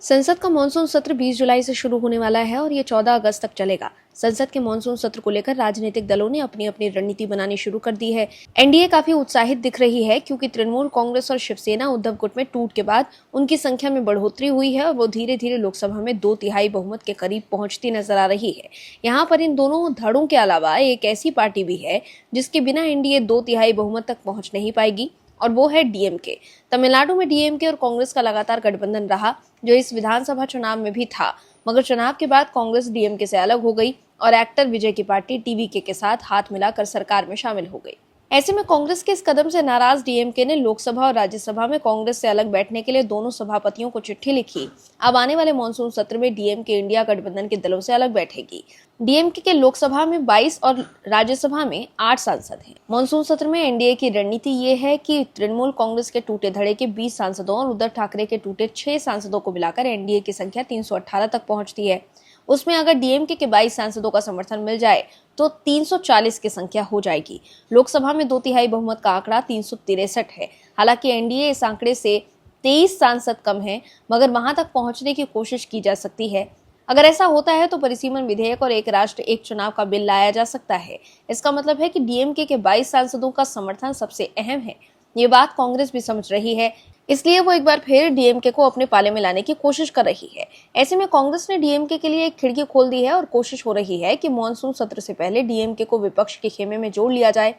संसद का मानसून सत्र 20 जुलाई से शुरू होने वाला है और ये 14 अगस्त तक चलेगा। संसद के मानसून सत्र को लेकर राजनीतिक दलों ने अपनी अपनी रणनीति बनानी शुरू कर दी है। एनडीए काफी उत्साहित दिख रही है क्योंकि तृणमूल कांग्रेस और शिवसेना उद्धव गुट में टूट के बाद उनकी संख्या में बढ़ोतरी हुई है और वो धीरे धीरे लोकसभा में 2/3 बहुमत के करीब पहुंचती नजर आ रही है। यहाँ पर इन दोनों धड़ों के अलावा एक ऐसी पार्टी भी है जिसके बिना एनडीए 2/3 बहुमत तक पहुंच नहीं पाएगी और वो है डीएमके। तमिलनाडु में डीएमके और कांग्रेस का लगातार गठबंधन रहा जो इस विधानसभा चुनाव में भी था, मगर चुनाव के बाद कांग्रेस डीएमके से अलग हो गई और एक्टर विजय की पार्टी टीवीके के साथ हाथ मिलाकर सरकार में शामिल हो गई। ऐसे में कांग्रेस के इस कदम से नाराज डीएमके ने लोकसभा और राज्यसभा में कांग्रेस से अलग बैठने के लिए दोनों सभापतियों को चिट्ठी लिखी। अब आने वाले मानसून सत्र में डीएमके इंडिया गठबंधन के दलों से अलग बैठेगी। डीएमके के लोकसभा में 22 और राज्यसभा में 8 सांसद हैं। मानसून सत्र में एनडीए की रणनीति ये है कि तृणमूल कांग्रेस के टूटे धड़े के 20 सांसदों और उद्धव ठाकरे के टूटे 6 सांसदों को मिलाकर एनडीए की संख्या 318 तक पहुंचती है। उसमें अगर डीएमके के 22 सांसदों का समर्थन मिल जाए तो 340 की संख्या हो जाएगी। लोकसभा में 2/3 बहुमत का आंकड़ा 363 है। हालांकि एनडीए इस आंकड़े से 23 सांसद कम है, मगर वहां तक पहुंचने की कोशिश की जा सकती है। अगर ऐसा होता है तो परिसीमन विधेयक और एक राष्ट्र एक चुनाव का बिल लाया जा सकता है। इसका मतलब है कि डीएमके के 22 सांसदों का समर्थन सबसे अहम है। ये बात कांग्रेस भी समझ रही है, इसलिए वो एक बार फिर डीएमके को अपने पाले में लाने की कोशिश कर रही है। ऐसे में कांग्रेस ने डीएमके के लिए एक खिड़की खोल दी है और कोशिश हो रही है कि मानसून सत्र से पहले डीएमके को विपक्ष के खेमे में जोड़ लिया जाए।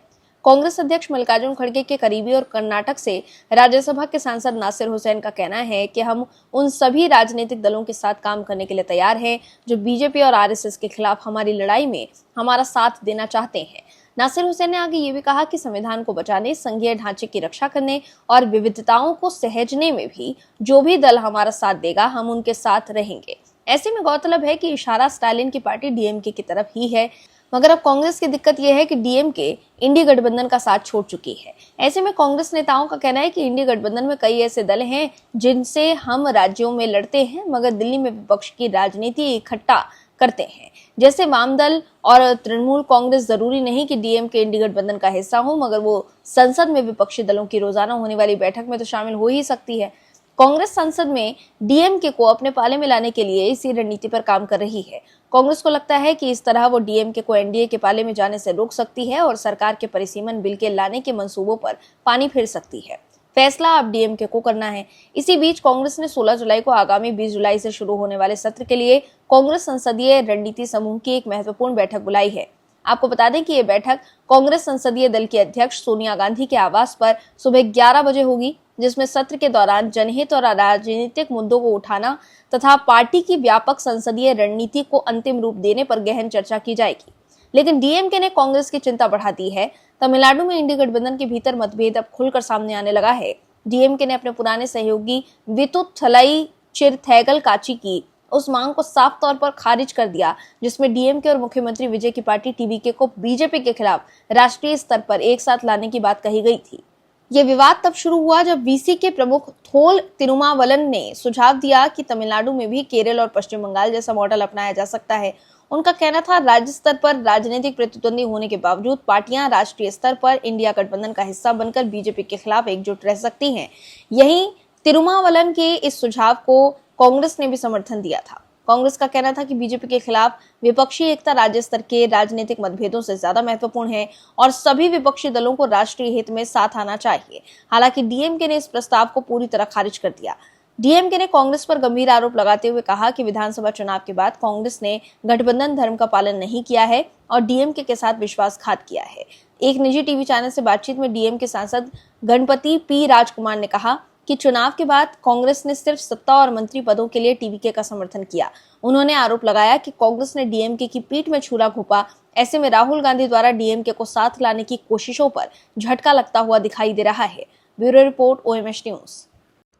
कांग्रेस अध्यक्ष मल्लिकार्जुन खड़गे के करीबी और कर्नाटक से राज्यसभा के सांसद नासिर हुसैन का कहना है कि हम उन सभी राजनीतिक दलों के साथ काम करने के लिए तैयार हैं जो बीजेपी और आरएसएस के खिलाफ हमारी लड़ाई में हमारा साथ देना चाहते हैं। नासिर हुसैन ने आगे ये भी कहा कि संविधान को बचाने, संघीय ढांचे की रक्षा करने और विविधताओं को सहेजने में भी जो भी दल हमारा साथ देगा हम उनके साथ रहेंगे। ऐसे में गौरतलब है कि इशारा स्टालिन की पार्टी डीएमके की तरफ ही है, मगर अब कांग्रेस की दिक्कत यह है कि डीएमके इंडी गठबंधन का साथ छोड़ चुकी है। ऐसे में कांग्रेस नेताओं का कहना है कि इंडी गठबंधन में कई ऐसे दल हैं जिनसे हम राज्यों में लड़ते हैं मगर दिल्ली में विपक्ष की राजनीति इकट्ठा करते हैं। जैसे वाम दल और तृणमूल कांग्रेस जरूरी नहीं कि डीएमके इंडी गठबंधन का हिस्सा हो, मगर वो संसद में विपक्षी दलों की रोजाना होने वाली बैठक में तो शामिल हो ही सकती है। कांग्रेस संसद में डीएमके को अपने पाले में लाने के लिए इसी रणनीति पर काम कर रही है। कांग्रेस को लगता है कि इस तरह वो डीएमके को एनडीए के पाले में जाने से रोक सकती है और सरकार के परिसीमन बिल के लाने के मंसूबों पर पानी फेर सकती है। फैसला अब डीएमके को करना है। इसी बीच कांग्रेस ने 16 जुलाई को आगामी 20 जुलाई से शुरू होने वाले सत्र के लिए कांग्रेस संसदीय रणनीति समूह की एक महत्वपूर्ण बैठक बुलाई है। आपको बता दें कि ये बैठक कांग्रेस संसदीय दल की अध्यक्ष सोनिया गांधी के आवास पर सुबह 11 बजे होगी, जिसमें सत्र के दौरान जनहित और राजनीतिक मुद्दों को उठाना तथा पार्टी की व्यापक संसदीय रणनीति को अंतिम रूप देने पर गहन चर्चा की जाएगी। लेकिन डीएमके ने कांग्रेस की चिंता बढ़ा दी है। तमिलनाडु में इंडी गठबंधन के भीतर मतभेद अब खुलकर सामने आने लगा है। डीएमके ने अपने पुराने सहयोगी वितुथलाई चिरथैगल काची की उस मांग को साफ तौर पर खारिज कर दिया जिसमें डीएमके और मुख्यमंत्री विजय की पार्टी टीवीके को बीजेपी के खिलाफ राष्ट्रीय स्तर पर एक साथ लाने की बात कही गई थी। ये विवाद तब शुरू हुआ जब वीसी के प्रमुख थोल तिरुमावलन ने सुझाव दिया कि तमिलनाडु में भी केरल और पश्चिम बंगाल जैसा मॉडल अपनाया जा सकता है। उनका कहना था राज्य स्तर पर राजनीतिक प्रतिद्वंदी होने के बावजूद पार्टियां राष्ट्रीय स्तर पर इंडिया गठबंधन का हिस्सा बनकर बीजेपी के खिलाफ एकजुट रह सकती हैं। यही तिरुमावलन के इस सुझाव को कांग्रेस ने भी समर्थन दिया था। कांग्रेस का कहना था कि बीजेपी के खिलाफ विपक्षी एकता राज्य स्तर के राजनीतिक मतभेदों से ज्यादा महत्वपूर्ण है और सभी विपक्षी दलों को राष्ट्रीय हित में साथ आना चाहिए। हालांकि डीएमके ने इस प्रस्ताव को पूरी तरह खारिज कर दिया। डीएमके ने कांग्रेस पर गंभीर आरोप लगाते हुए कहा कि विधानसभा चुनाव के बाद कांग्रेस ने गठबंधन धर्म का पालन नहीं किया है और डीएमके के साथ विश्वासघात किया है। एक निजी टीवी चैनल से बातचीत में डीएमके सांसद गणपति पी राजकुमार ने कहा कि चुनाव के बाद कांग्रेस ने सिर्फ सत्ता और मंत्री पदों के लिए टीवीके का समर्थन किया। उन्होंने आरोप लगाया कि कांग्रेस ने डीएमके की पीठ में छुरा घोंपा। ऐसे में राहुल गांधी द्वारा डीएमके को साथ लाने की कोशिशों पर झटका लगता हुआ दिखाई दे रहा है। Bureau report, OMH news.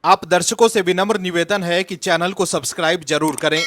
आप दर्शकों से विनम्र निवेदन है कि चैनल को सब्सक्राइब जरूर करें